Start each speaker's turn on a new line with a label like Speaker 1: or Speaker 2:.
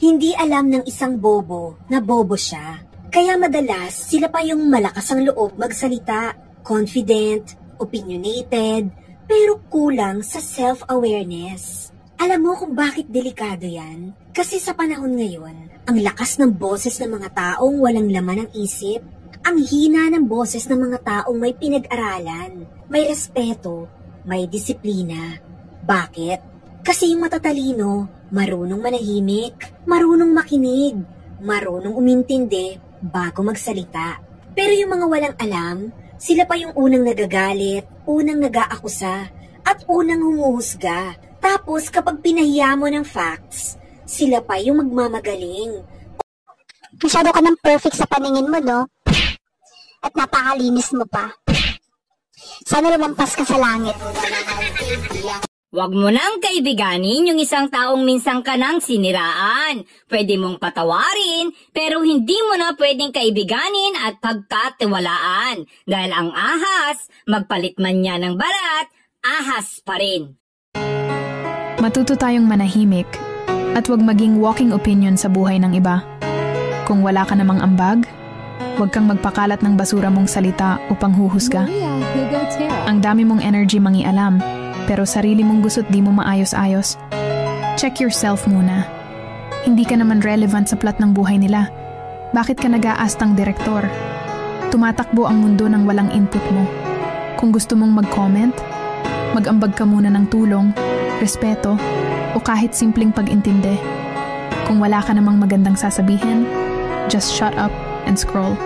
Speaker 1: Hindi alam ng isang bobo na bobo siya. Kaya madalas sila pa yung malakas ang loob magsalita, confident, opinionated, pero kulang sa self-awareness. Alam mo kung bakit delikado yan? Kasi sa panahon ngayon, ang lakas ng boses ng mga taong walang laman ng isip, ang hina ng boses ng mga taong may pinag-aralan, may respeto, may disiplina. Bakit? Kasi yung matatalino, marunong manahimik, marunong makinig, marunong umintindi bago magsalita. Pero yung mga walang alam, sila pa yung unang nagagalit, unang nag-aakusa, at unang humuhusga. Tapos kapag pinahiya mo ng facts, sila pa yung magmamagaling.
Speaker 2: Masyado ka ng perfect sa paningin mo, no? At napakalinis mo pa. Sana lumampas ka sa langit.
Speaker 3: Huwag mo nang kaibiganin yung isang taong minsan ka nang siniraan. Pwede mong patawarin, pero hindi mo na pwedeng kaibiganin at pagkatiwalaan. Dahil ang ahas, magpalit man niya ng balat, ahas pa rin.
Speaker 4: Matuto tayong manahimik at huwag maging walking opinion sa buhay ng iba. Kung wala ka namang ambag, huwag kang magpakalat ng basura mong salita upang huhusga. Ang dami mong energy mangialam, pero sarili mong gusto't di mo maayos-ayos. Check yourself muna. Hindi ka naman relevant sa plot ng buhay nila. Bakit ka nag-aastang direktor? Tumatakbo ang mundo ng walang input mo. Kung gusto mong mag-comment, mag-ambag ka muna ng tulong, respeto, o kahit simpleng pag-intindi. Kung wala ka namang magandang sasabihin, just shut up and scroll.